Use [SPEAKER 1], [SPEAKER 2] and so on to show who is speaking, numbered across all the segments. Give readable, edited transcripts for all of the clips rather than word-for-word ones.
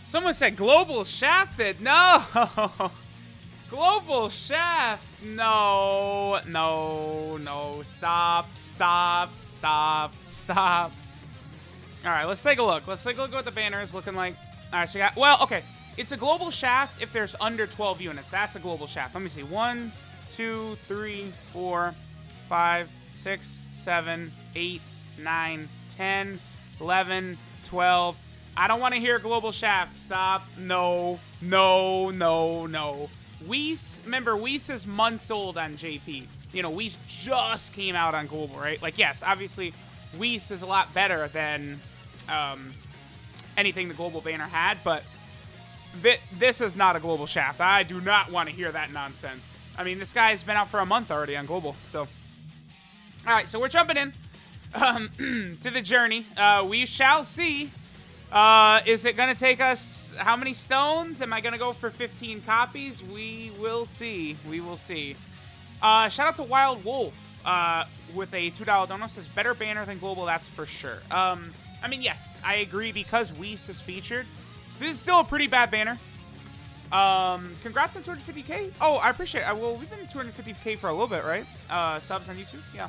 [SPEAKER 1] Someone said Global Shafted. No. Global Shaft. No. Stop. All right, let's take a look. Let's take a look at what the banner is looking like. All right, so well, okay. It's a Global Shaft if there's under 12 units. That's a Global Shaft. Let me see. 1, 2, 3, 4, 5, 6, 7, 8, 9, 10, 11, 12. I don't want to hear Global Shaft. Stop. No. Whis, remember, Whis is months old on JP. You know, Whis just came out on Global, right? Like, yes, obviously, Whis is a lot better than anything the Global banner had, but this is not a Global Shaft. I do not want to hear that nonsense. I mean, this guy's been out for a month already on Global, so. All right, so we're jumping in to the journey. We shall see. Is it going to take us how many stones? Am I going to go for 15 copies? We will see. We will see. Shout out to Wild Wolf with a $2 dono. Says better banner than Global, that's for sure. I mean, yes, I agree because Whis is featured. This is still a pretty bad banner. Congrats on 250K. Oh, I appreciate it. Well, we've been 250K for a little bit, right? Subs on YouTube? Yeah.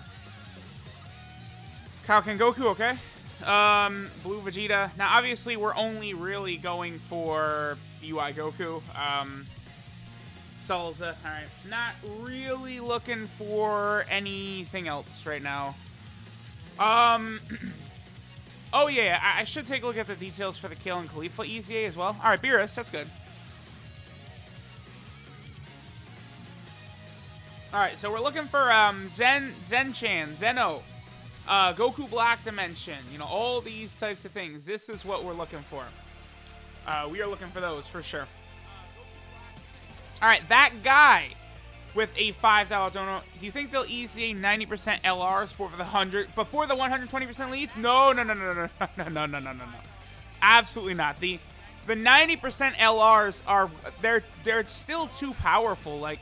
[SPEAKER 1] Kaioken Goku, okay. Blue Vegeta. Now, obviously, we're only really going for UI Goku. Salza. Alright. Not really looking for anything else right now. Oh, yeah. I should take a look at the details for the Kale and Khalifa EZA as well. Alright, Beerus. That's good. Alright, so we're looking for Zen-chan, Zeno. Goku Black Dimension, you know, all these types of things. This is what we're looking for. We are looking for those for sure. All right, that guy with a $5 dono. Do you think they'll EZA 90% LRs before the 120% leads? No. Absolutely not. The 90% LRs are they're still too powerful. Like,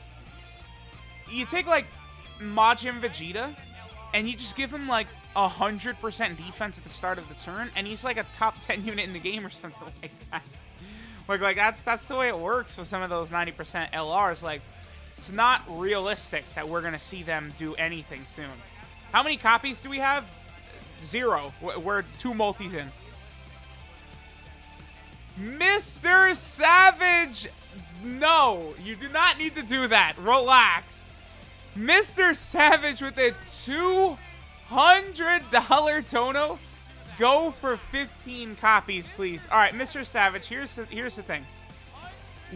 [SPEAKER 1] you take like Majin Vegeta, and you just give him like 100% defense at the start of the turn, and he's like a top 10 unit in the game or something like that. Like that's the way it works with some of those 90% LRs. Like, it's not realistic that we're gonna see them do anything soon. How many copies do we have? 0. We're 2 multis in. Mr. Savage! No, you do not need to do that. Relax. Mr. Savage with a $200 dono. Go for 15 copies, please. All right, Mr. Savage, here's the thing.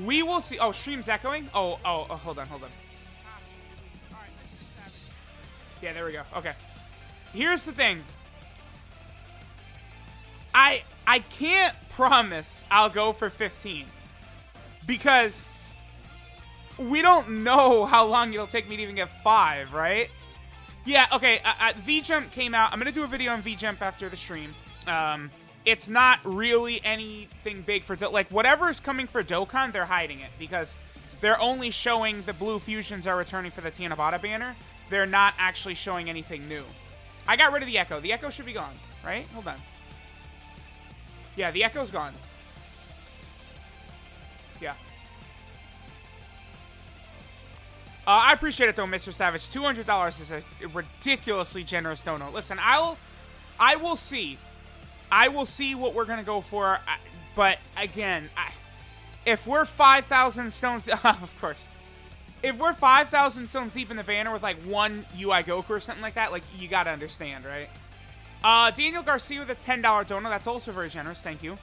[SPEAKER 1] We will see. Oh, stream's echoing? Oh, hold on. Yeah, there we go. Okay. Here's the thing. I can't promise I'll go for 15 because we don't know how long it'll take me to even get 5, right? Yeah, okay, V-Jump came out. I'm going to do a video on V-Jump after the stream. It's not really anything big for... Like, whatever's coming for Dokkan, they're hiding it. Because they're only showing the blue fusions are returning for the Tianabata banner. They're not actually showing anything new. I got rid of the Echo. The Echo should be gone, right? Hold on. Yeah, the Echo's gone. Yeah. I appreciate it, though, Mr. Savage. $200 is a ridiculously generous dono. Listen, I will see. I will see what we're going to go for. But, again, if we're 5,000 stones... of course. If we're 5,000 stones deep in the banner with, like, 1 UI Goku or something like that, like, you got to understand, right? Daniel Garcia with a $10 dono. That's also very generous. Thank you.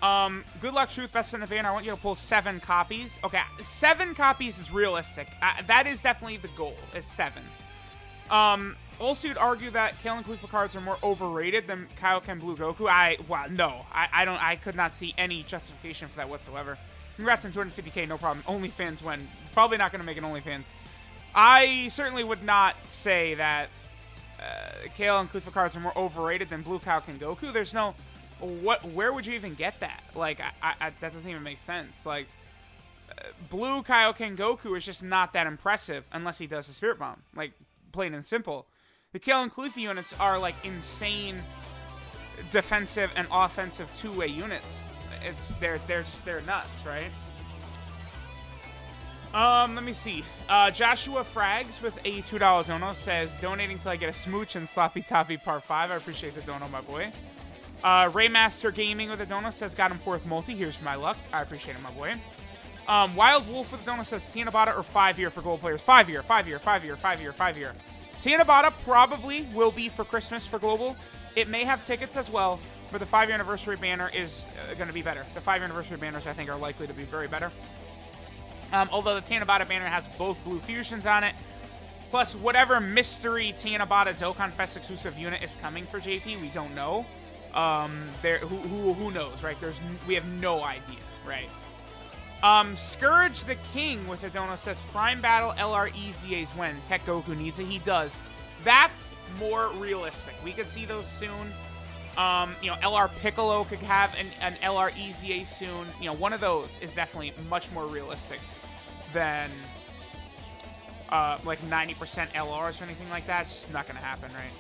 [SPEAKER 1] Good luck, Truth. Best in the banner. I want you to pull 7 copies. Okay, 7 copies is realistic. That is definitely the goal, is 7. Also, you'd argue that Kale and Khalifa cards are more overrated than Kaioken Blue Goku. No. I could not see any justification for that whatsoever. Congrats on 250K, no problem. OnlyFans when. Probably not going to make an OnlyFans. I certainly would not say that Kale and Khalifa cards are more overrated than Blue Kaioken Goku. There's no... Where would you even get that? Like, that doesn't even make sense. Like, Blue Kaioken Goku is just not that impressive unless he does the Spirit Bomb. Like, plain and simple. The Kale and Khalifa units are, like, insane defensive and offensive two-way units. they're nuts, right? Let me see. Joshua Frags with a $2 dono says, donating till I get a smooch and Sloppy Toppy Part 5. I appreciate the dono, my boy. Raymaster Gaming with a dono says, got him 4th multi. Here's my luck. I appreciate it, my boy. Wild Wolf with a dono says, Tianabata or 5-year for gold players? 5-year, 5-year, 5-year, 5-year, 5-year. Tianabata probably will be for Christmas for global. It may have tickets as well, but the 5-year anniversary banner is going to be better. The 5-year anniversary banners, I think, are likely to be very better. Although the Tianabata banner has both blue fusions on it, plus whatever mystery Tianabata Dokkan Fest exclusive unit is coming for JP, we don't know. Who knows, right? We have no idea, right? Scourge the King with a dono says, Prime Battle LR EZAs when Tech Goku needs it. He does. That's more realistic. We could see those soon. LR Piccolo could have an LR EZA soon. One of those is definitely much more realistic than like 90% LRs or anything like that. It's just not going to happen, right?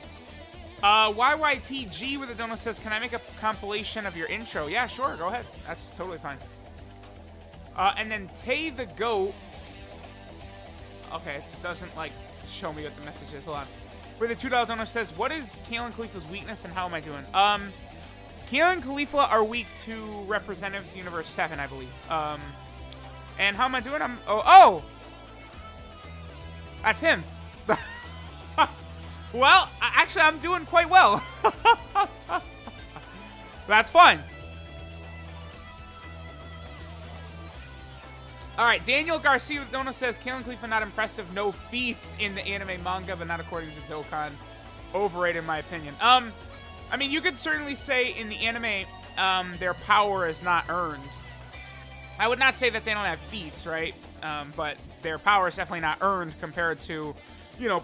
[SPEAKER 1] YYTG with a dono says, can I make a compilation of your intro? Yeah, sure. Go ahead. That's totally fine. And then Tay the Goat. Okay, it doesn't, like, show me what the message is. Hold on. With a $2 donor says, what is Kalen Khalifa's weakness and how am I doing? Kalen and Khalifa are weak to Representatives Universe 7, I believe. And how am I doing? Oh! That's him. Well, actually, I'm doing quite well. That's fine. All right, Daniel Garcia with Dono says, Kalen Khalifa not impressive, no feats in the anime manga, but not according to Dokkan. Overrated, in my opinion. I mean, you could certainly say in the anime, their power is not earned. I would not say that they don't have feats, right? But their power is definitely not earned compared to,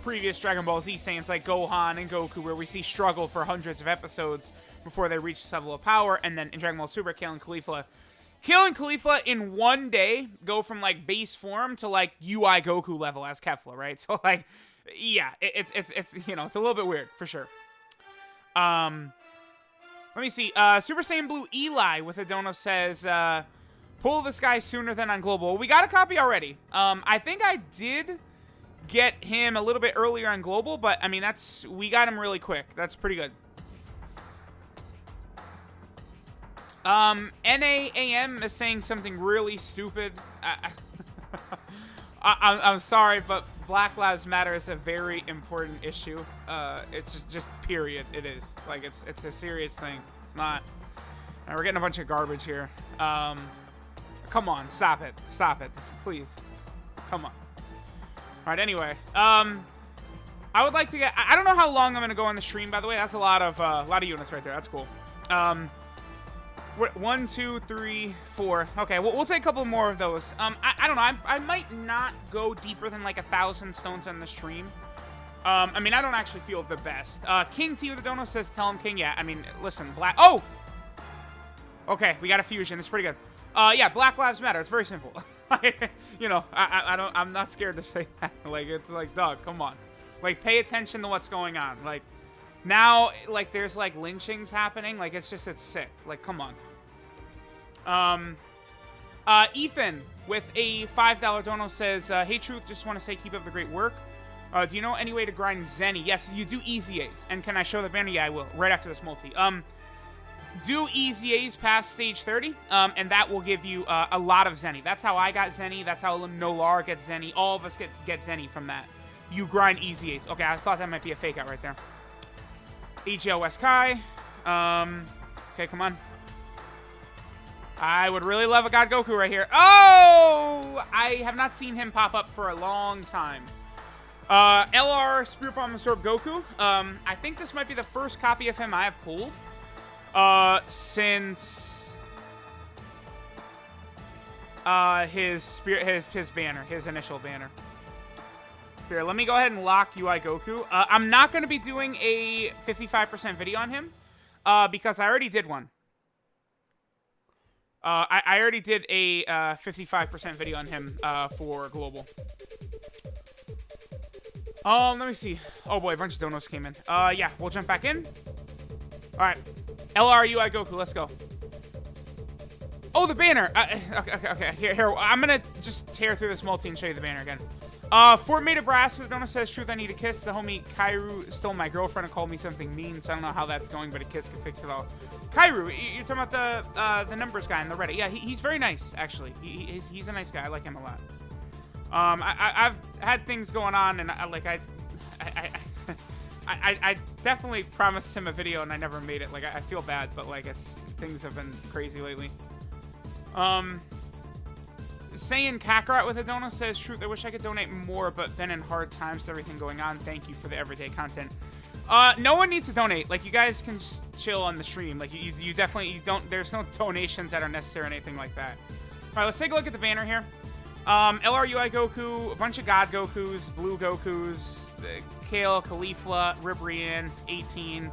[SPEAKER 1] previous Dragon Ball Z Saiyans like Gohan and Goku, where we see struggle for hundreds of episodes before they reach this level of power. And then in Dragon Ball Super, Kalen Khalifa in one day go from like base form to like UI Goku level as Kefla, right? So like, yeah, it's it's a little bit weird for sure. Let me see. Super Saiyan Blue Eli with a dono says, pull this guy sooner than on global. We got a copy already. I think I did get him a little bit earlier on global, but I mean we got him really quick. That's pretty good. NAAM is saying something really stupid. I'm sorry, but Black Lives Matter is a very important issue. It's just period. It is. Like, it's a serious thing. It's not. Right, we're getting a bunch of garbage here. Come on, stop it. Stop it. Please. Come on. All right, anyway. I would like to get... I don't know how long I'm going to go on the stream, by the way. That's a lot of units right there. That's cool. 1, 2, 3, 4. Okay, we'll take a couple more of those. I don't know. I might not go deeper than like 1,000 stones on the stream. I mean, I don't actually feel the best. King T with the dono says, tell him King. Yeah, I mean, listen, Black... Oh! Okay, we got a fusion. It's pretty good. Yeah, Black Lives Matter. It's very simple. I'm not scared to say that. Like, it's like, dog, come on. Like, pay attention to what's going on. Like, now, like, there's, like, lynchings happening. Like, it's sick. Like, come on. Ethan with a $5 dono says, hey, Truth, just want to say keep up the great work. Do you know any way to grind Zenny? Yes, you do EZAs. And can I show the banner? Yeah, I will. Right after this multi. Do EZAs past stage 30, and that will give you a lot of Zenny. That's how I got Zenny. That's how Nolar gets Zenny. All of us get Zenny from that. You grind EZAs. Okay, I thought that might be a fake out right there. AGL West Kai. Okay, come on. I would really love a God Goku right here. Oh! I have not seen him pop up for a long time. LR Spirit Bomb Absorb Goku. I think this might be the first copy of him I have pulled. Since his banner, his initial banner. Here, let me go ahead and lock UI Goku. I'm not going to be doing a 55% video on him, because I already did one. I already did a 55% video on him for global. Let me see. Oh boy, a bunch of donos came in. Yeah, we'll jump back in. All right, LR UI Goku, let's go. Oh, the banner. Okay. Here. I'm gonna just tear through this multi and show you the banner again. Fort made of brass with Donut says, truth, I need a kiss. The homie Kairu stole my girlfriend and called me something mean, so I don't know how that's going, but a kiss can fix it all. Kairu, you're talking about the numbers guy in the Reddit. Yeah, he's very nice, actually. He's a nice guy. I like him a lot. I've had things going on, and I definitely promised him a video, and I never made it. Like, I feel bad, but, like, things have been crazy lately. Saying Kakarot with a dono says, truth, I wish I could donate more, but been in hard times with everything going on. Thank you for the everyday content. No one needs to donate. Like, you guys can just chill on the stream. Like, you definitely, there's no donations that are necessary or anything like that. All right, let's take a look at the banner here. LRUI Goku, a bunch of God Gokus, Blue Gokus, Kale, Caulifla, Ribrian, 18,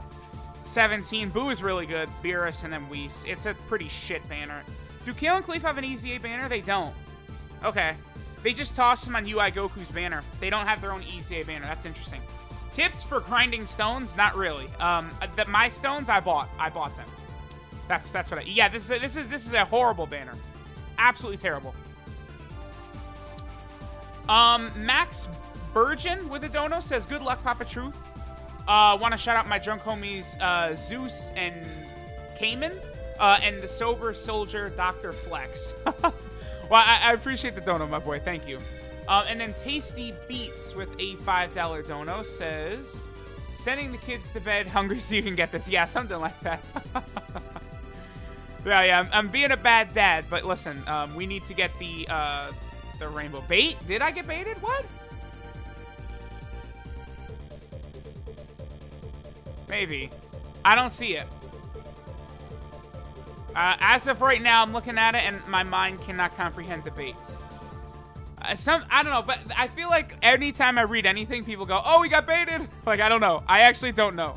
[SPEAKER 1] 17. Boo is really good. Beerus, and then Whis. It's a pretty shit banner. Do Kale and Caulifla have an EZA banner? They don't. Okay. They just tossed them on UI Goku's banner. They don't have their own EZA banner. That's interesting. Tips for grinding stones? Not really. My stones, I bought them. That's what I... Yeah, this is a horrible banner. Absolutely terrible. Max Burgeon with a dono says, good luck, Papa Truth. Want to shout out my drunk homies, Zeus and Cayman, and the sober soldier, Dr. Flex. Well, I appreciate the dono, my boy. Thank you. And then Tasty Beats with a $5 dono says, sending the kids to bed hungry so you can get this. Yeah, something like that. Yeah, I'm being a bad dad, but listen, we need to get the rainbow bait. Did I get baited? What? Maybe. I don't see it. As of right now, I'm looking at it, and my mind cannot comprehend the bait. I don't know, but I feel like anytime I read anything, people go, oh, we got baited. Like, I don't know. I actually don't know.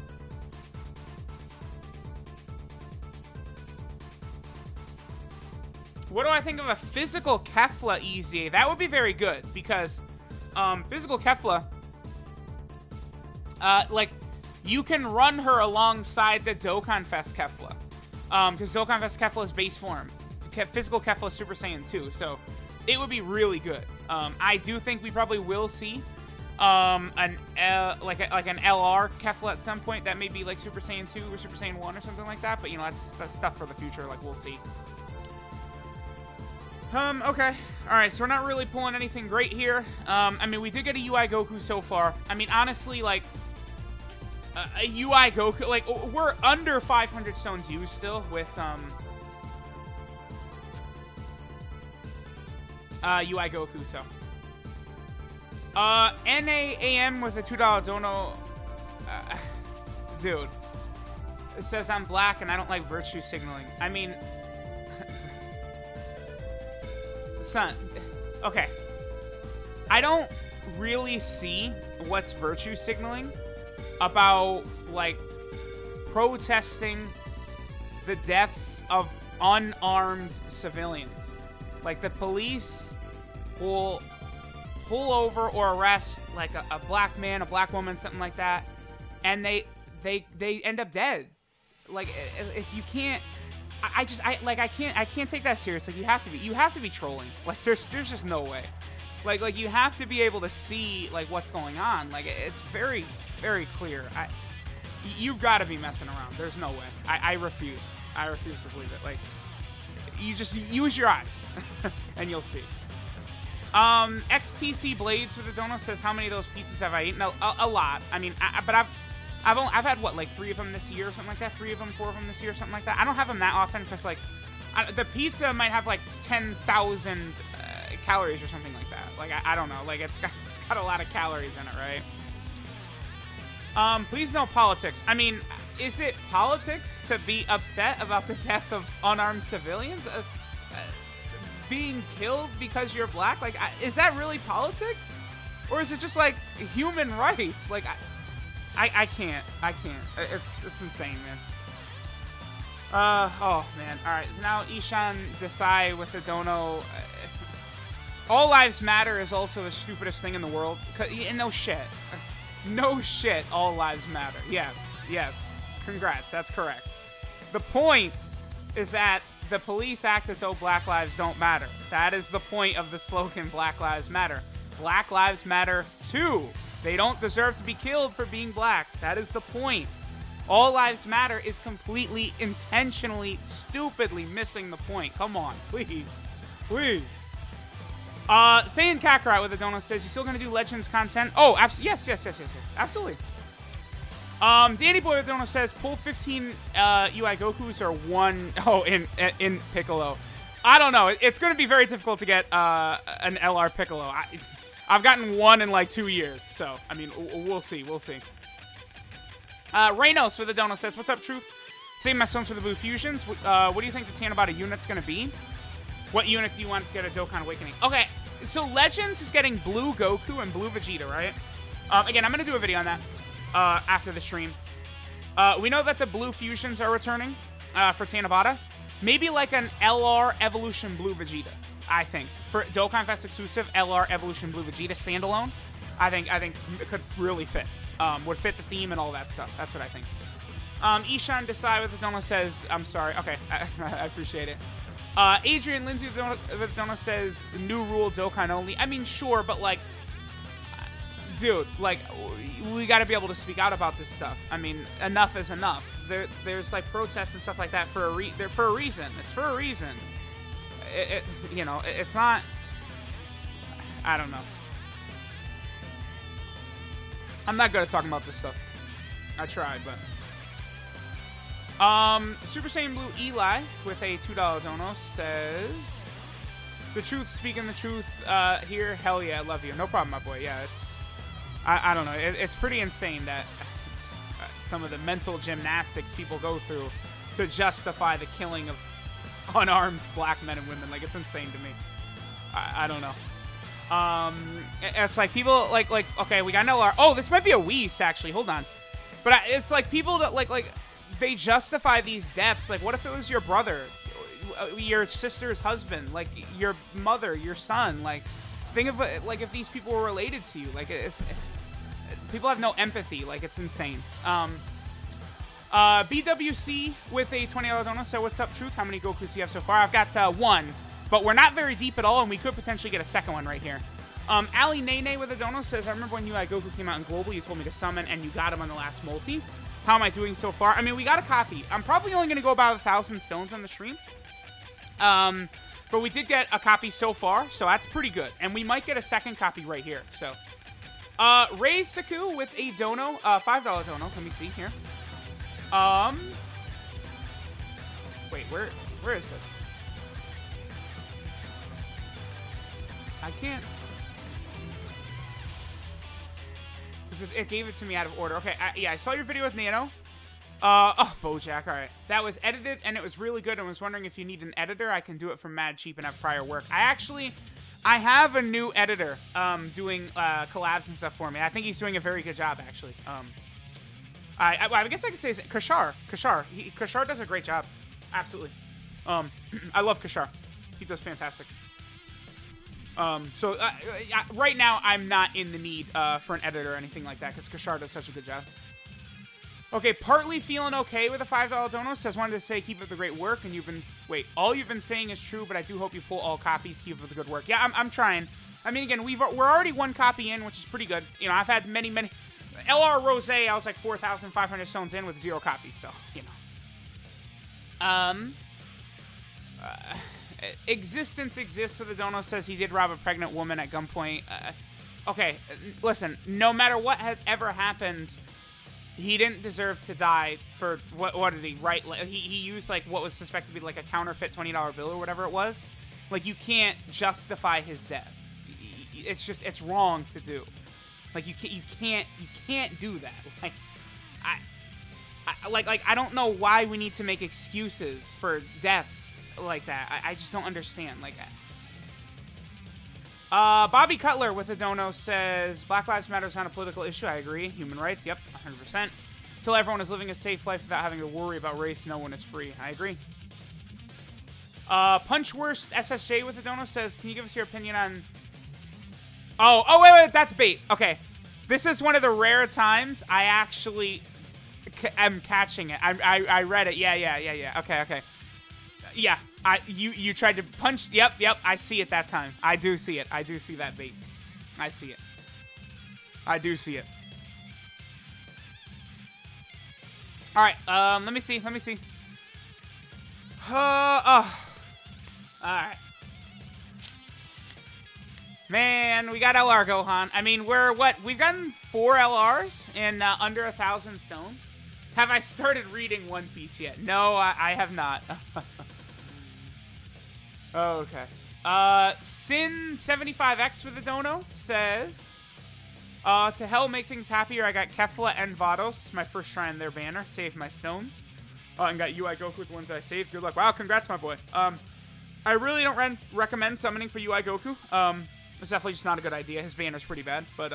[SPEAKER 1] What do I think of a physical Kefla EZA? That would be very good, because physical Kefla, like, you can run her alongside the Dokkan Fest Kefla. Because Dokkan Fest Kefla is base form. Physical Kefla is Super Saiyan 2, so it would be really good. I do think we probably will see an LR Kefla at some point. That may be like Super Saiyan 2 or Super Saiyan 1 or something like that, but, you know, that's stuff for the future. Like, we'll see. Okay. Alright, so we're not really pulling anything great here. I mean, we did get a UI Goku so far. I mean, honestly, like, a UI Goku, like, we're under 500 stones used still with, UI Goku, so. NAAM with a $2 dono. Dude. It says I'm black and I don't like virtue signaling. I mean... Son. Okay. I don't really see what's virtue signaling about, like, protesting the deaths of unarmed civilians. Like, the police will pull over or arrest, like, a black man, a black woman, something like that, and they end up dead. Like, if you can't... I can't take that seriously. You have to be trolling. Like, there's just no way. Like you have to be able to see, like, what's going on. Like, it's very, very clear. You've got to be messing around. There's no way. I refuse. I refuse to believe it. Like, you just use your eyes, and you'll see. XTC Blades with a dono says, how many of those pizzas have I eaten? A lot. I mean, but I've had, what, like 3 of them this year or something like that? 3 of them, 4 of them this year or something like that? I don't have them that often because, like, the pizza might have, like, 10,000 calories or something like that. Like, I don't know. Like, it's got a lot of calories in it, right? Please no politics. I mean, is it politics to be upset about the death of unarmed civilians? Being killed because you're black? Like, is that really politics? Or is it just, like, human rights? Like, I can't. It's insane, man. Oh, man. All right. So now Ishan Desai with the dono. All lives matter is also the stupidest thing in the world. No shit. No shit. All lives matter. Yes. Congrats. That's correct. The point is that the police act as though Black Lives don't matter. That is the point of the slogan, Black Lives Matter. Black Lives Matter too. They don't deserve to be killed for being black. That is the point. All lives matter is completely, intentionally, stupidly missing the point. Come on, please. Please. Saiyan Kakarot with a donut says, you still gonna do Legends content? Oh, yes. Absolutely. Danny Boy with a donut says, pull 15 UI Gokus or one, in Piccolo. I don't know. It's gonna be very difficult to get an LR Piccolo. I've gotten one in like 2 years, so, I mean, we'll see. Reynos with a donut says, what's up, Truth? Save my stones for the Blue Fusions. What do you think the Tanabata unit's going to be? What unit do you want to get a Dokkan Awakening? Okay, so Legends is getting Blue Goku and Blue Vegeta, right? Again, I'm going to do a video on that after the stream. We know that the Blue Fusions are returning for Tanabata. Maybe like an LR Evolution Blue Vegeta, I think. For Dokkan Fest exclusive, LR Evolution Blue Vegeta standalone, I think it could really fit. Would fit the theme and all that stuff. That's what I think. Ishan Desai with the donut says, I'm sorry. Okay, I appreciate it. Adrian Lindsay with the donut says, new rule, Dokkan only. I mean, sure, but like, dude, like, we got to be able to speak out about this stuff. I mean, enough is enough. There's like protests and stuff like that for a reason. It's for a reason. It's not. I don't know. I'm not good at talking about this stuff. I tried, but. Super Saiyan Blue Eli with a $2 dono says, the truth, speaking the truth, here, hell yeah, I love you. No problem, my boy. Yeah, it's, I don't know. It's pretty insane that some of the mental gymnastics people go through to justify the killing of unarmed black men and women. Like, it's insane to me. I don't know. It's like people like okay, we got an LR. Oh, this might be a Whis actually. Hold on, but it's like people that like they justify these deaths. Like, what if it was your brother, your sister's husband, like your mother, your son? Like, think of it like if these people were related to you. Like, if people have no empathy. Like, it's insane. BWC with a $20 donut. So what's up, Truth? How many Gokus do you have so far? I've got one. But we're not very deep at all, and we could potentially get a second one right here. Ali Nene with a dono says, I remember when UI Goku came out in Global, you told me to summon, and you got him on the last multi. How am I doing so far? I mean, we got a copy. I'm probably only going to go about 1,000 stones on the stream. But we did get a copy so far, so that's pretty good. And we might get a second copy right here. So, Ray Saku with a dono, $5 dono. Let me see here. Wait, where is this? I can't. Because it gave it to me out of order. Okay, yeah, I saw your video with Nano. Oh, Bojack, all right. That was edited, and it was really good. I was wondering if you need an editor. I can do it from mad cheap and have prior work. I have a new editor doing collabs and stuff for me. I think he's doing a very good job, actually. I guess I could say Kashar. Kashar does a great job. Absolutely. I love Kashar. He does fantastic. So right now, I'm not in the need for an editor or anything like that because Kashar does such a good job. Okay, partly feeling okay with a $5 dono. Says, wanted to say keep up the great work, and all you've been saying is true, but I do hope you pull all copies. Keep up the good work. Yeah, I'm trying. I mean, again, we're already one copy in, which is pretty good. You know, I've had many LR Rose. I was like 4,500 stones in with 0 copies, so you know. Existence exists with a dono says he did rob a pregnant woman at gunpoint. Okay, listen, no matter what had ever happened, he didn't deserve to die for what did he write? He used like what was suspected to be like a counterfeit $20 bill or whatever it was. Like, you can't justify his death. It's wrong to do. Like, you can't do that. Like I don't know why we need to make excuses for deaths like that. I just don't understand. Like, Bobby Cutler with a dono says, Black Lives Matter is not a political issue. I agree. Human rights, yep, 100%. Until everyone is living a safe life without having to worry about race, no one is free. I agree. Punchworst SSJ with a dono says, can you give us your opinion on... Oh, wait, that's bait. Okay. This is one of the rare times I actually am catching it. I read it. Yeah. Okay. Yeah, you tried to punch. Yep. I see it that time. I do see it. I do see that bait. I see it. I do see it. All right. Let me see. All right. Man, we got LR Gohan. I mean, we've gotten 4 LRs in under 1,000 stones. Have I started reading One Piece yet? No, I have not. Okay. Sin75X with a dono says, to hell make things happier, I got Kefla and Vados, my first try on their banner, saved my stones. And got UI Goku with the ones I saved. Good luck. Wow, congrats, my boy. I really don't recommend summoning for UI Goku. It's definitely just not a good idea. His banner's pretty bad. But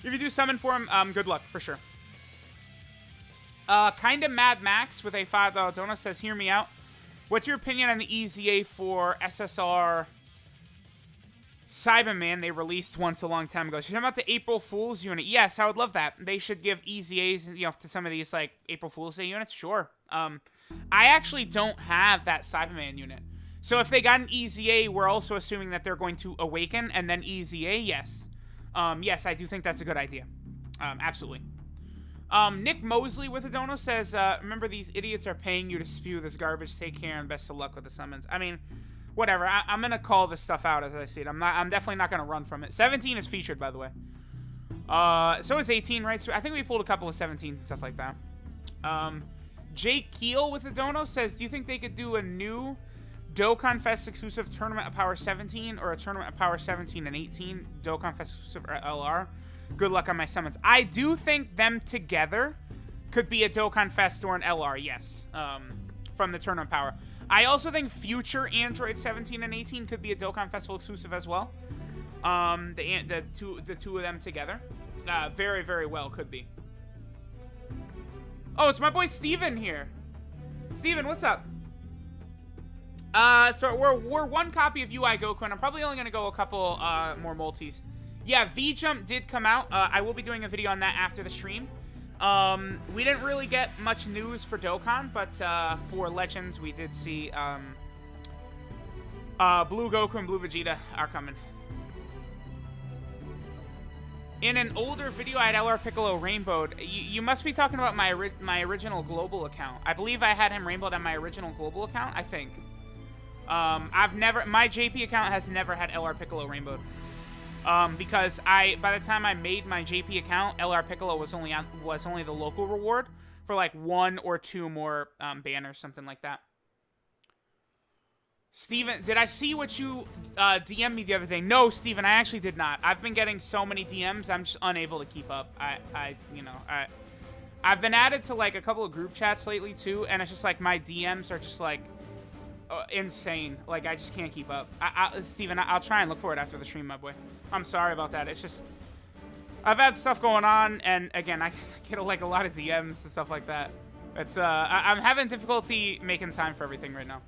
[SPEAKER 1] if you do summon for him, good luck, for sure. Kinda Mad Max with a $5 dono says, hear me out. What's your opinion on the EZA for SSR Cyberman they released once a long time ago? So you're talking about the April Fool's unit. Yes, I would love that. They should give EZAs, to some of these, like, April Fool's Day units. Sure. I actually don't have that Cyberman unit. So if they got an EZA, we're also assuming that they're going to awaken and then EZA. Yes. Yes, I do think that's a good idea. Absolutely. Nick Mosley with a dono says, remember these idiots are paying you to spew this garbage. Take care and best of luck with the summons. I mean, whatever. I'm going to call this stuff out as I see it. I'm definitely not going to run from it. 17 is featured, by the way. So is 18, right? So I think we pulled a couple of 17s and stuff like that. Jake Keel with a dono says, do you think they could do a new Dokkan Fest exclusive Tournament of Power 17 or a Tournament of Power 17 and 18 Dokkan Fest exclusive LR? Good luck on my summons. I do think them together could be a Dokkan Fest or an LR, yes, from the Tournament of Power. I also think future Android 17 and 18 could be a Dokkan Festival exclusive as well. The two of them together, very, very well could be. Oh, it's my boy Steven here. Steven, what's up? So we're one copy of UI Goku, and I'm probably only gonna go a couple more multis. Yeah, V-Jump did come out. I will be doing a video on that after the stream. We didn't really get much news for Dokkan, but for Legends, we did see Blue Goku and Blue Vegeta are coming. In an older video, I had LR Piccolo rainbowed. You must be talking about my original global account. I believe I had him rainbowed on my original global account, I think. My JP account has never had LR Piccolo rainbowed. Because by the time I made my JP account, LR Piccolo was only the local reward for like 1 or 2 more banners, something like that. Steven, did I see what you DM'd me the other day? No, Steven, I actually did not. I've been getting so many DMs, I'm just unable to keep up. I've been added to like a couple of group chats lately too, and it's just like my DMs are just like insane. Like I just can't keep up. Steven, I'll try and look for it after the stream, my boy. I'm sorry about that. It's just I've had stuff going on, and again, I get like a lot of DMs and stuff like that. It's I'm having difficulty making time for everything right now.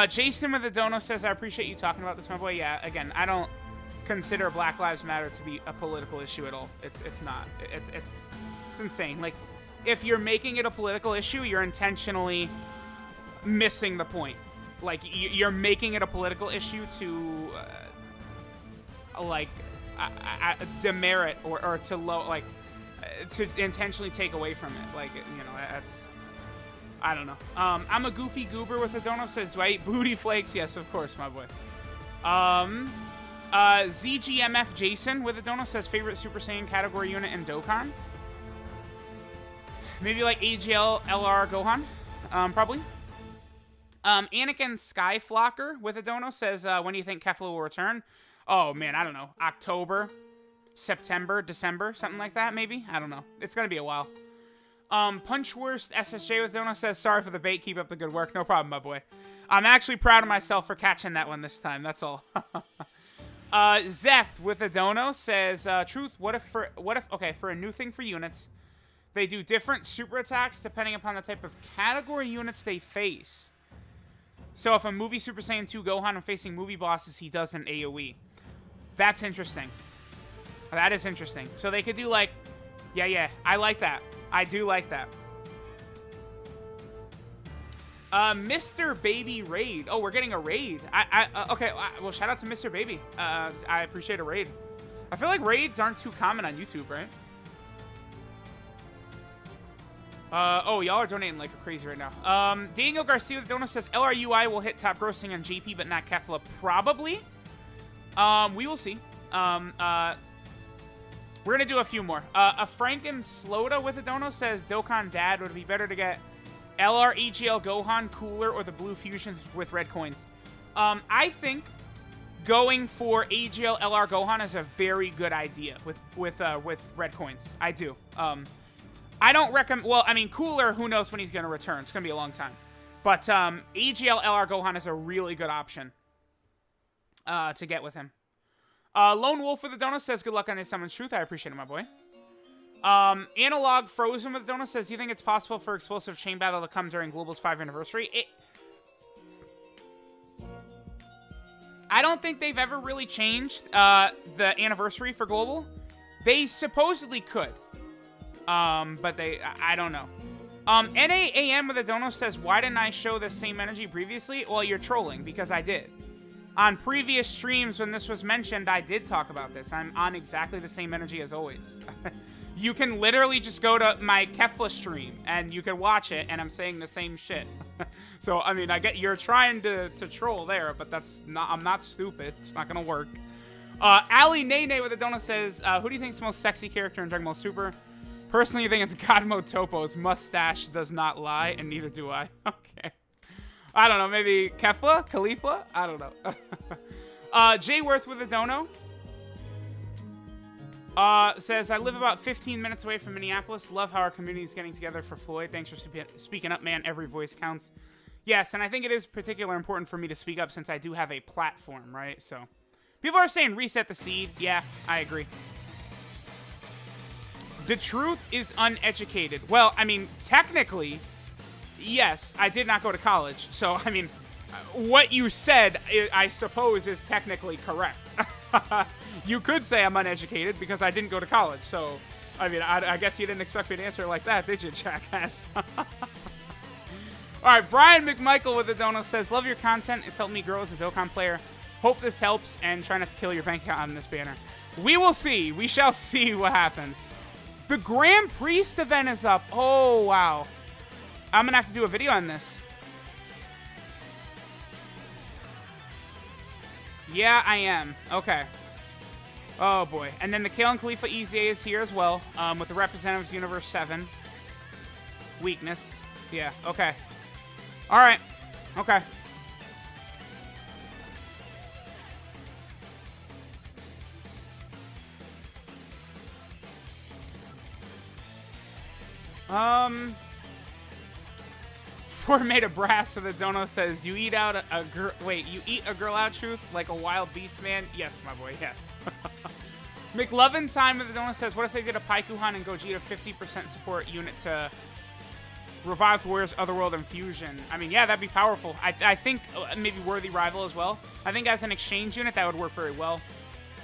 [SPEAKER 1] Jason with the dono says, I appreciate you talking about this, my boy. Yeah, again, I don't consider Black Lives Matter to be a political issue at all. It's not. It's insane. Like, if you're making it a political issue, you're intentionally missing the point. Like, you're making it a political issue to, demerit or to to intentionally take away from it. Like, that's... I don't know. I'm a goofy goober with a dono says, do I eat booty flakes? Yes, of course, my boy. ZGMF Jason with a dono says, favorite Super Saiyan category unit in Dokkan? Maybe like AGL LR Gohan? Probably. Anakin Skyflocker with a dono says, when do you think Kefla will return? Oh, man, I don't know. October, September, December, something like that, maybe? I don't know. It's going to be a while. Punchworst SSJ with dono says, sorry for the bait, keep up the good work. No problem, my boy. I'm actually proud of myself for catching that one this time, that's all. Zeth with a dono says, truth, what if for a new thing for units, they do different super attacks depending upon the type of category units they face. So if a movie Super Saiyan 2 Gohan is facing movie bosses, he does an AoE. That's interesting. That is interesting. So they could do like, yeah, I like that. I do like that. Mr. Baby raid. Oh, we're getting a raid. Okay. Well, shout out to Mr. Baby. I appreciate a raid. I feel like raids aren't too common on YouTube, right? Oh, y'all are donating like crazy right now. Daniel Garcia with the donor says LRUI will hit top grossing on JP, but not Kefla. Probably. We will see. We're gonna do a few more. A Franken Sloda with a dono says Dokkan Dad, would it be better to get LR EGL Gohan Cooler or the Blue Fusions with red coins? I think going for AGL LR Gohan is a very good idea with red coins. I do. I don't recommend. Well, I mean, Cooler. Who knows when he's gonna return? It's gonna be a long time. But AGL LR Gohan is a really good option to get with him. Lone Wolf with the donut says good luck on his Summon's Truth. I appreciate it, my boy. Analog Frozen with the donut says, do you think it's possible for Explosive Chain Battle to come during Global's 5th anniversary? I don't think they've ever really changed the anniversary for Global. They supposedly could. But I don't know. NAAM with the donut says, why didn't I show the same energy previously? Well, you're trolling, because I did. On previous streams, when this was mentioned, I did talk about this. I'm on exactly the same energy as always. You can literally just go to my Kefla stream, and you can watch it, and I'm saying the same shit. So, I mean, I get you're trying to troll there, but that's not. I'm not stupid. It's not gonna work. Ali Nene with a donut says, who do you think is the most sexy character in Dragon Ball Super? Personally, I think it's Godmo Topo's mustache does not lie, and neither do I. Okay. I don't know, maybe Kefla? Khalifa? I don't know. Jay Worth with a dono says, I live about 15 minutes away from Minneapolis. Love how our community is getting together for Floyd. Thanks for speaking up, man. Every voice counts. Yes, and I think it is particularly important for me to speak up since I do have a platform, right? So, people are saying reset the seed. Yeah, I agree. The truth is uneducated. Well, I mean, technically, yes, I did not go to college. So, I mean, what you said, I suppose, is technically correct. You could say I'm uneducated because I didn't go to college. So, I mean, I guess you didn't expect me to answer like that, did you, jackass? All right, Brian McMichael with the donut says, love your content. It's helped me grow as a Dokkan player. Hope this helps, and try not to kill your bank account on this banner. We will see. We shall see what happens. The Grand Priest event is up. Oh, wow. I'm going to have to do a video on this. Yeah, I am. Okay. Oh, boy. And then the Kale and Khalifa EZA is here as well, with the Representatives Universe 7. Weakness. Yeah, okay. All right. Okay. Made of brass, so the dono says, you eat out a girl. Wait, you eat a girl out, truth, like a wild beast man? Yes, my boy, yes. McLovin Time with the dono says, what if they did a Paikuhan and Gogeta 50% support unit to revive Warriors Otherworld and Fusion? I mean, yeah, that'd be powerful. I think maybe Worthy Rival as well. I think as an exchange unit, that would work very well.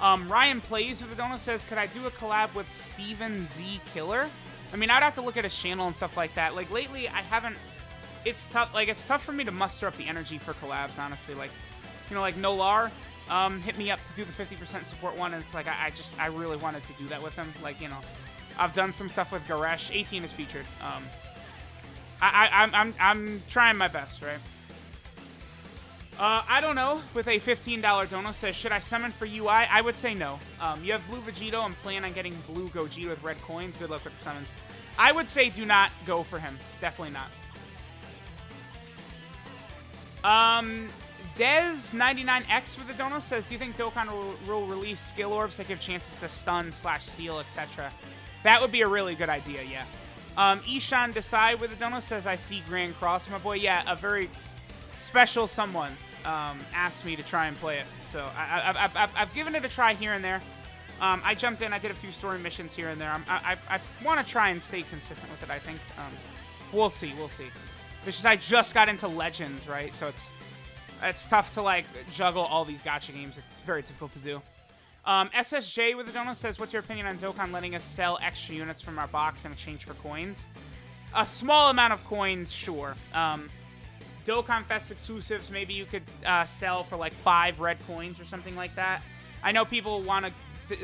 [SPEAKER 1] Ryan Plays with the dono says, could I do a collab with Steven Z Killer? I mean, I'd have to look at his channel and stuff like that. Like, lately, I haven't... It's tough. Like, it's tough for me to muster up the energy for collabs, honestly. Like, you know, like Nolar hit me up to do the 50% support one, and it's like I really wanted to do that with him. Like, you know, I've done some stuff with Garesh. 18 is featured. I'm trying my best, right? I don't know. With a $15 dono says, should I summon for UI? I would say no. You have Blue Vegito and plan on getting Blue Gogeta with red coins. Good luck with the summons. I would say do not go for him. Definitely not. Dez99X with the dono says, do you think Dokkan will release skill orbs that give chances to stun, seal, etc.? That would be a really good idea, yeah. Ishan Desai with the dono says, I see Grand Cross, my boy. Yeah, a very special someone asked me to try and play it. So I've given it a try here and there. I jumped in, I did a few story missions here and there. I want to try and stay consistent with it, I think. We'll see, we'll see. It's just I just got into Legends, right? So it's tough to, like, juggle all these gacha games. It's very difficult to do. SSJ with the donut says, what's your opinion on Dokkan letting us sell extra units from our box in exchange for coins? A small amount of coins, sure. Dokkan Fest exclusives, maybe you could sell for like 5 red coins or something like that. I know people want to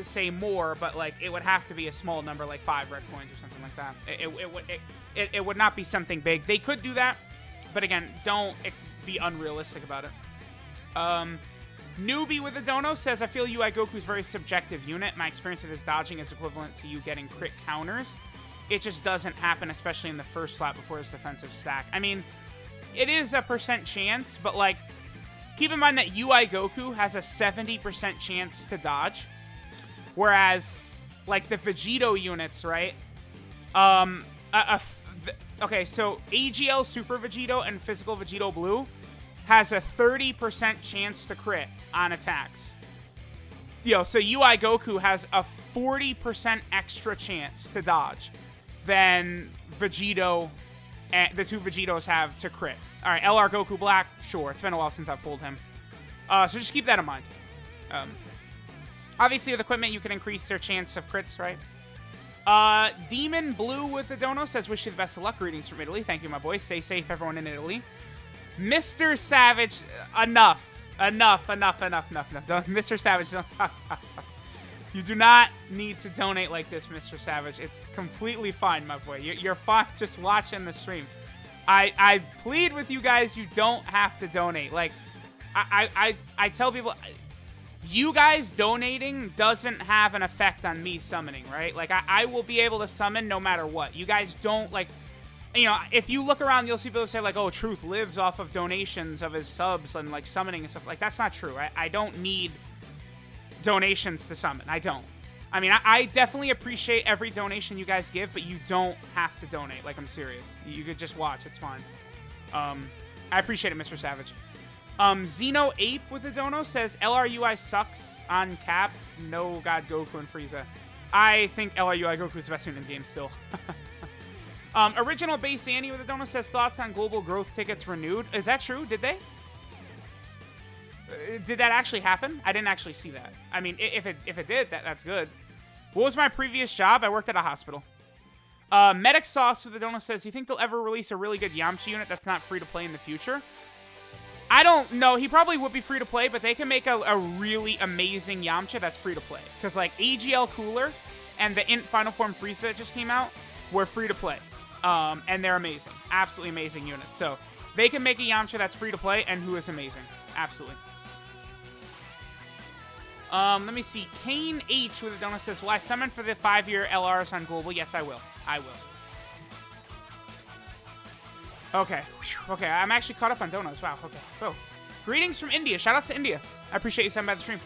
[SPEAKER 1] say more, but like it would have to be a small number, like 5 red coins or something like that. It would not be something big. They could do that, but again, don't be unrealistic about it. Newbie with a dono says, I feel UI Goku's very subjective unit. My experience with his dodging is equivalent to you getting crit counters. It just doesn't happen, especially in the first slot before his defensive stack. I mean, it is a % chance, but like, keep in mind that UI Goku has a 70% chance to dodge. Whereas, like, the Vegito units, right? Okay, so AGL Super Vegito and Physical Vegito Blue has a 30% chance to crit on attacks. So UI Goku has a 40% extra chance to dodge than Vegito, and the 2 Vegitos have to crit. All right, LR Goku Black, sure. It's been a while since I've pulled him. So just keep that in mind. Obviously, with equipment, you can increase their chance of crits, right? Demon Blue with the dono says, wish you the best of luck. Greetings from Italy. Thank you, my boy. Stay safe, everyone in Italy. Mr. Savage, enough. Mr. Savage, don't stop. You do not need to donate like this, Mr. Savage. It's completely fine, my boy. You're fine just watching the stream. I plead with you guys, you don't have to donate. Like, I tell people, you guys donating doesn't have an effect on me summoning, right? Like, I will be able to summon no matter what. You guys don't, like, you know, if you look around, you'll see people say, like, oh, Truth lives off of donations of his subs and, like, summoning and stuff. Like, that's not true. I don't need donations to summon. I don't. I mean, I definitely appreciate every donation you guys give, but you don't have to donate. Like, I'm serious. You could just watch. It's fine. I appreciate it, Mr. Savage. Xeno Ape with the dono says, LRUI sucks on cap. No God Goku and Frieza. I think LRUI Goku is the best unit in the game still. Original Base Annie with the dono says, thoughts on global growth tickets renewed. Is that true? Did they? Did that actually happen? I didn't actually see that. I mean, if it did, that's good. What was my previous job? I worked at a hospital. Medic Sauce with the dono says, do you think they'll ever release a really good Yamcha unit that's not free to play in the future? I don't know. He probably would be free to play, but they can make a really amazing Yamcha that's free to play. Because, like, AGL Cooler and the Int Final Form Frieza that just came out were free to play. And they're amazing. Absolutely amazing units. So, they can make a Yamcha that's free to play and who is amazing. Absolutely. Let me see. Kane H with a donut says, will I summon for the 5-year LRs on Global? Yes, I will. I will. Okay. Okay, I'm actually caught up on donuts. Wow, okay. Oh. Greetings from India. Shout outs to India. I appreciate you sending by the stream.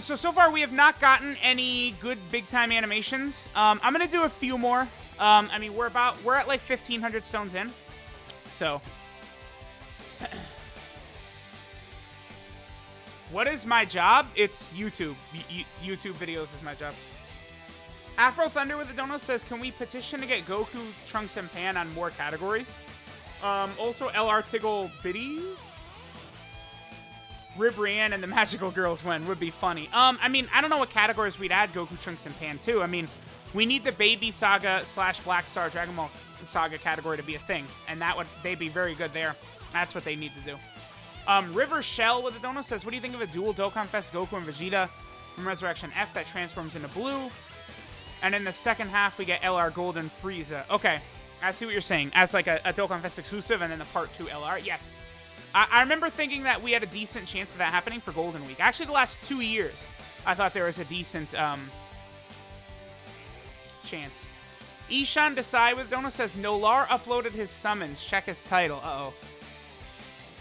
[SPEAKER 1] So far we have not gotten any good big-time animations. I'm going to do a few more. I mean, we're at like 1,500 stones in. So... What is my job? It's YouTube. YouTube videos is my job. Afro Thunder with the dono says, can we petition to get Goku, Trunks, and Pan on more categories? Also, LR Tiggle Biddies? Rib Rian and the Magical Girls win. Would be funny. I mean, I don't know what categories we'd add Goku, Trunks, and Pan to. I mean, we need the Baby Saga / Black Star Dragon Ball Saga category to be a thing. And they'd be very good there. That's what they need to do. River Shell with the dono says, what do you think of a dual Dokkan Fest Goku and Vegeta from Resurrection F that transforms into blue? And in the second half, we get LR Golden Frieza. Okay, I see what you're saying. As like a Dokkan Fest exclusive and then the Part 2 LR. Yes. I remember thinking that we had a decent chance of that happening for Golden Week. Actually, the last 2 years, I thought there was a decent chance. Ishan Desai with dono says, Nolar uploaded his summons. Check his title. Uh-oh.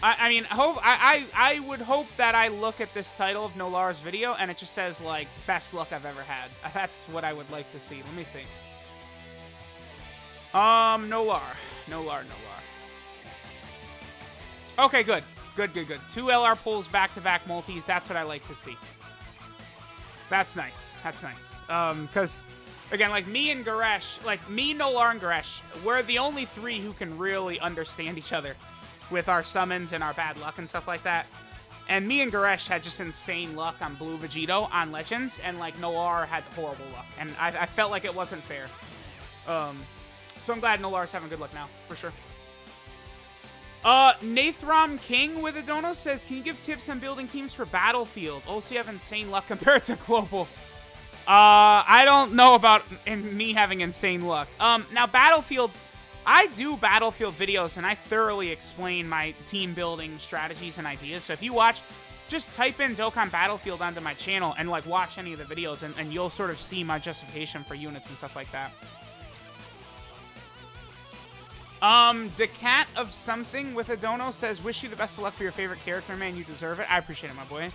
[SPEAKER 1] I mean, I would hope that I look at this title of Nolar's video and it just says, like, best luck I've ever had. That's what I would like to see. Let me see. Nolar. Okay, good. Good. 2 LR pulls back-to-back multis. That's what I like to see. That's nice. Because, again, like, me and Goresh, like, me, Nolar, and Goresh, we're the only 3 who can really understand each other with our summons and our bad luck and stuff like that. And me and Goresh had just insane luck on Blue Vegito on Legends, and, like, Nolar had horrible luck. And I felt like it wasn't fair. So I'm glad Nolar's having good luck now, for sure. Nathram King with a dono says, can you give tips on building teams for Battlefield? Also, you have insane luck compared to Global. I don't know about me having insane luck. Now Battlefield, I do Battlefield videos, and I thoroughly explain my team building strategies and ideas. So if you watch, just type in Dokkan Battlefield onto my channel and, like, watch any of the videos, and you'll sort of see my justification for units and stuff like that. Decat of something with a dono says, wish you the best of luck for your favorite character, man. You deserve it. I appreciate it, my boy.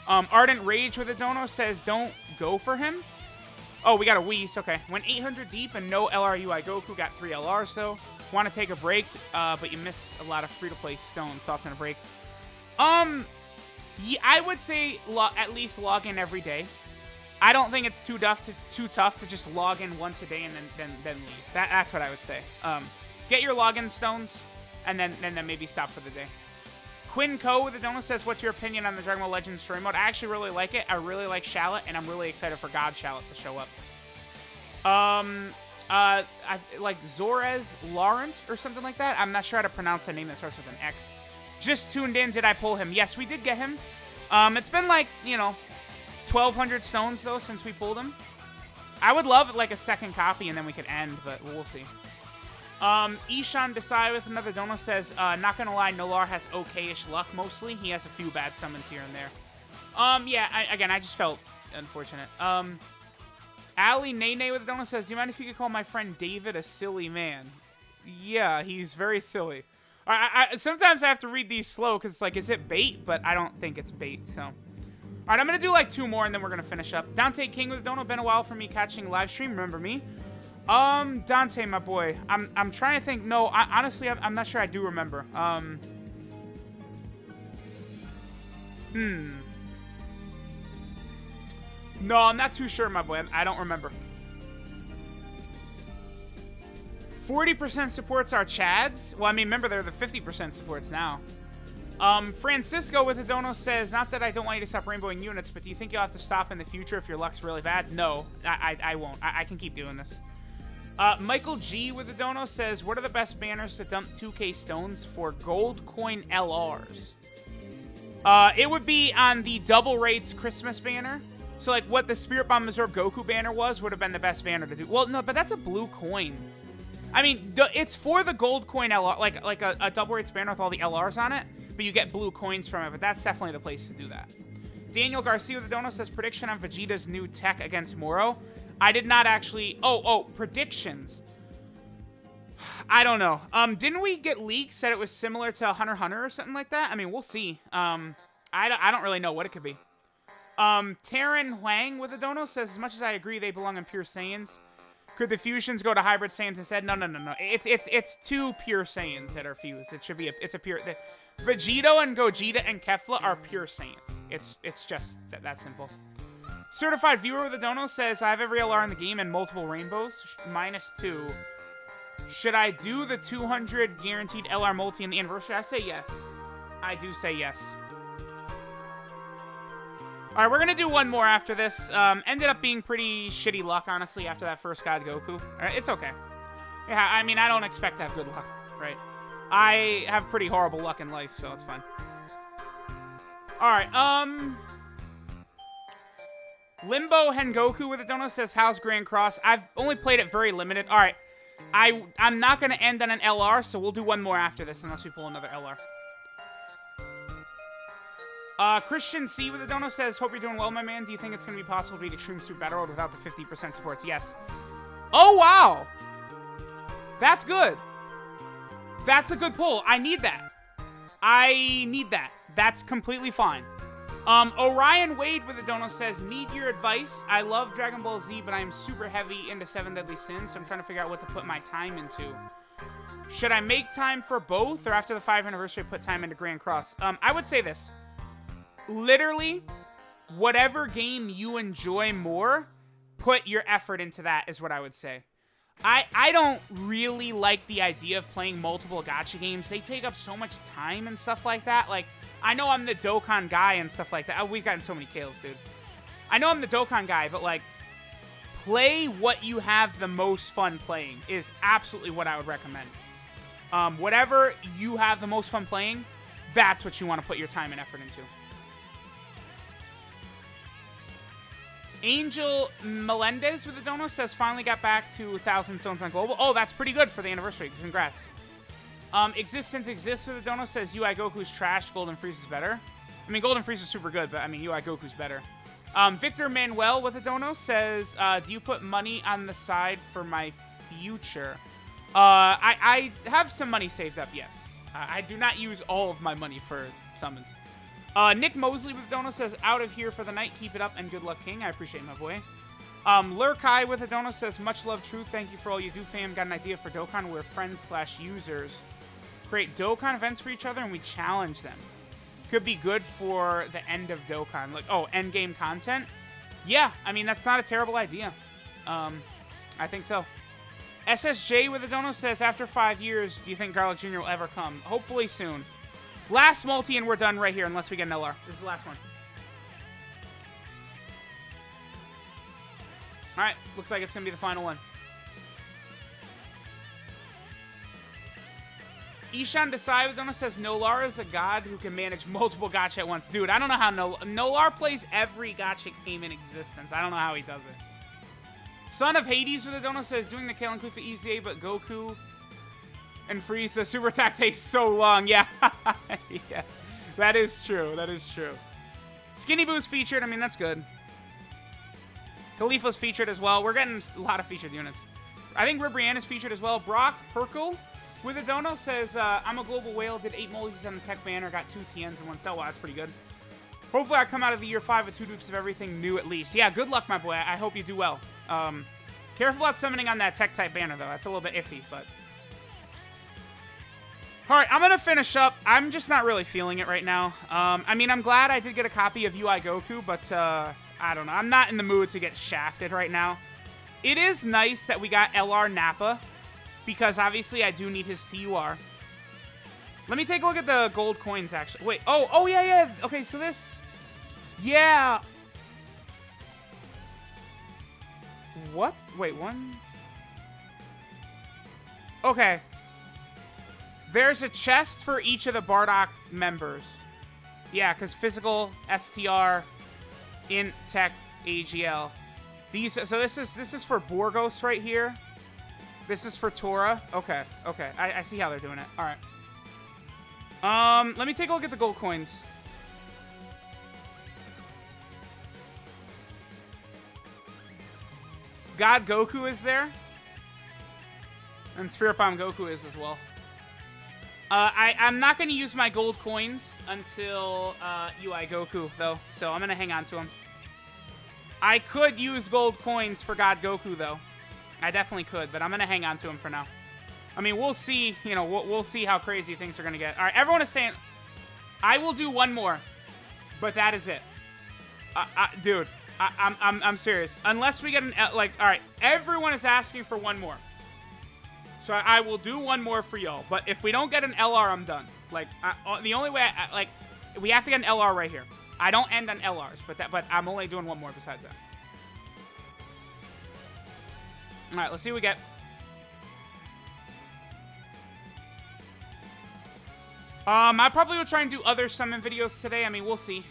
[SPEAKER 1] Ardent Rage with a dono says, don't go for him. Oh, we got a Whis. Okay. Went 800 deep and no LRUI Goku. Got 3 LRs, though. Want to take a break, but you miss a lot of free-to-play stones. Thoughts on a break? Yeah, I would say at least log in every day. I don't think it's too tough to just log in once a day and then leave. That's what I would say. Get your login stones, and then maybe stop for the day. Quinn Co with the donut says, what's your opinion on the Dragon Ball Legends story mode? I actually really like it. I really like Shallot, and I'm really excited for God Shallot to show up. I like Zorez Laurent or something like that. I'm not sure how to pronounce a name that starts with an X. Just tuned in. Did I pull him? Yes, we did get him. It's been like, 1,200 stones, though, since we pulled him. I would love, like, a second copy, and then we could end, but we'll see. Ishan Desai with another dono says, not gonna lie, Nolar has okay-ish luck mostly. He has a few bad summons here and there. Yeah, I just felt unfortunate. Ali Nene with a dono says, do you mind if you could call my friend David a silly man? Yeah, he's very silly. Sometimes I have to read these slow because it's like, is it bait? But I don't think it's bait, so. All right, I'm going to do like 2 more and then we're going to finish up. Dante King with a dono. Been a while for me catching live stream. Remember me? Dante, my boy. I'm trying to think. No, honestly, I'm not sure I do remember. No, I'm not too sure, my boy. I don't remember. 40% supports our Chads. Well, I mean, remember, they're the 50% supports now. Francisco with a dono says, not that I don't want you to stop rainbowing units, but do you think you'll have to stop in the future if your luck's really bad? No, I won't. I can keep doing this. Michael G with a dono says, what are the best banners to dump 2K stones for gold coin LRs? It would be on the Double Rates Christmas banner. So, like, what the Spirit Bomb Absorb Goku banner would have been the best banner to do. Well, no, but that's a blue coin. I mean, it's for the gold coin LR, like a Double Rates banner with all the LRs on it, but you get blue coins from it, but that's definitely the place to do that. Daniel Garcia with the dono says, prediction on Vegeta's new tech against Moro. I did not actually... Oh, predictions. I don't know. Didn't we get leaks that it was similar to Hunter x Hunter or something like that? I mean, we'll see. I don't really know what it could be. Taryn Huang with a dono says, as much as I agree they belong in Pure Saiyans, could the fusions go to Hybrid Saiyans instead? No. It's 2 Pure Saiyans that are fused. It should be it's a pure... Vegito and Gogeta and Kefla are Pure Saiyans. It's just that simple. Certified Viewer with a dono says, I have every LR in the game and multiple rainbows. -2. Should I do the 200 guaranteed LR multi in the anniversary? I say yes. I do say yes. All right, we're going to do one more after this. Ended up being pretty shitty luck, honestly, after that first God Goku. All right, it's okay. Yeah, I mean, I don't expect to have good luck, right? I have pretty horrible luck in life, so it's fine. All right, Limbo Hengoku with a dono says, how's Grand Cross? I've only played it very limited. All right, I'm not going to end on an LR, so we'll do one more after this, unless we pull another LR. Christian C with a dono says, hope you're doing well, my man. Do you think it's going to be possible to beat Extreme Super Battle Road without the 50% supports? Yes. Oh, wow. That's good. That's a good pull. I need that. That's completely fine. Orion Wade with a dono says, need your advice. I love Dragon Ball Z, but I am super heavy into 7 Deadly Sins, so I'm trying to figure out what to put my time into. Should I make time for both, or after the 5th anniversary, put time into Grand Cross? I would say this. Literally, whatever game you enjoy more, put your effort into that, is what I would say. I don't really like the idea of playing multiple gacha games. They take up so much time and stuff like that. Like, I know I'm the Dokkan guy and stuff like that. Oh, we've gotten so many kills, dude. I know I'm the Dokkan guy, but, like, play what you have the most fun playing is absolutely what I would recommend. Whatever you have the most fun playing, that's what you want to put your time and effort into. Angel Melendez with the dono says, finally got back to 1,000 stones on global. Oh, that's pretty good for the anniversary. Congrats. Existence Exists with the dono says, UI Goku's trash, Golden Freeze is better. I mean, Golden Freeze is super good, but I mean, UI Goku's better. Victor Manuel with the dono says, do you put money on the side for my future? I have some money saved up, yes. I do not use all of my money for summons. Nick Mosley with the dono says, out of here for the night. Keep it up and good luck, King. I appreciate my boy. Lurkai with a dono says, much love, Truth. Thank you for all you do, fam. Got an idea for Dokkan. We're friends/users. Create Dokkan events for each other and we challenge them. Could be good for the end of Dokkan. Like, oh, end game content? Yeah, I mean, that's not a terrible idea. I think so. SSJ with a dono says, after 5 years, do you think Garlic Jr. will ever come? Hopefully soon. Last multi and we're done right here unless we get an LR. This is the last one. Alright, looks like it's going to be the final one. Ishan Desai with dono says, Nolar is a god who can manage multiple gacha at once. Dude, I don't know how Nolar plays every gacha game in existence. I don't know how he does it. Son of Hades with a dono says, doing the Kale and Cliff for EZA, but Goku and Frieza super attack takes so long. Yeah. Yeah. That is true. That is true. Skinny Boo's featured. I mean, that's good. Khalifa's featured as well. We're getting a lot of featured units. I think Ribrianne is featured as well. Brock Herkel with a dono says, I'm a global whale, did 8 multis on the tech banner, got 2 TNs and 1 cell. Wow, that's pretty good. Hopefully I come out of the year 5 with 2 dupes of everything new at least. Yeah, good luck, my boy. I hope you do well. Careful about summoning on that tech type banner, though. That's a little bit iffy, but... Alright, I'm going to finish up. I'm just not really feeling it right now. I mean, I'm glad I did get a copy of UI Goku, but I don't know. I'm not in the mood to get shafted right now. It is nice that we got LR Nappa, because obviously I do need his CUR. Let me take a look at the gold coins, actually. Wait, oh, yeah. Okay, so this... Yeah. What? Wait, one... Okay. There's a chest for each of the Bardock members. Yeah, because physical, STR, int, tech, AGL. These. So this is for Borgos right here. This is for Tora. Okay. I see how they're doing it. All right. Let me take a look at the gold coins. God Goku is there. And Spirit Bomb Goku is as well. I'm not going to use my gold coins until UI Goku, though, so I'm going to hang on to them. I could use gold coins for God Goku, though. I definitely could, but I'm going to hang on to them for now. I mean, we'll see, you know, we'll see how crazy things are going to get. All right, everyone is saying, I will do one more, but that is it. Dude, I'm serious. Unless we get an, like, all right, everyone is asking for one more. So I will do one more for y'all. But if we don't get an LR, I'm done. Like, the only way, like, we have to get an LR right here. I don't end on LRs, but I'm only doing one more besides that. All right, let's see what we get. I probably will try and do other summon videos today. I mean, we'll see.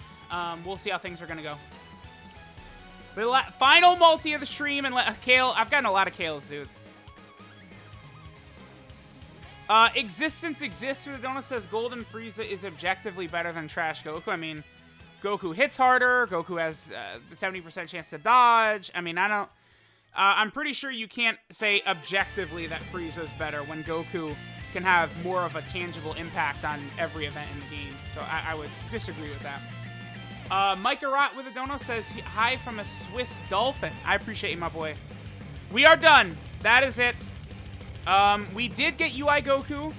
[SPEAKER 1] We'll see how things are going to go. The final multi of the stream and Kale. I've gotten a lot of Kales, dude. Existence Exists with the donut says Golden Frieza is objectively better than Trash Goku. I mean, Goku hits harder. Goku has the 70% chance to dodge. I mean, I don't... I'm pretty sure you can't say objectively that Frieza's better when Goku can have more of a tangible impact on every event in the game. So I would disagree with that. Mike Arat with a dono says, hi from a Swiss dolphin. I appreciate you, my boy. We are done. That is it. We did get UI Goku,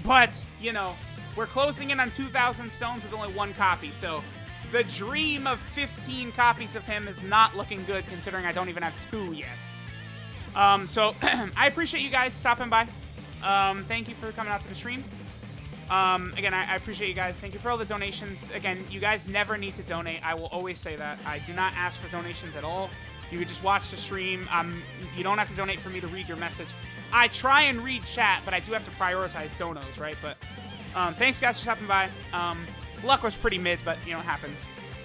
[SPEAKER 1] but, you know, we're closing in on 2,000 stones with only 1 copy, so the dream of 15 copies of him is not looking good, considering I don't even have 2 yet. So, I appreciate you guys stopping by. Thank you for coming out to the stream. Again, I appreciate you guys. Thank you for all the donations. Again, you guys never need to donate. I will always say that. I do not ask for donations at all. You could just watch the stream. You don't have to donate for me to read your message. I try and read chat, but I do have to prioritize donos, right? But thanks, guys, for stopping by. Luck was pretty mid, but, you know, it happens.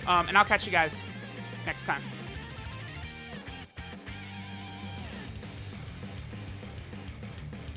[SPEAKER 1] And I'll catch you guys next time.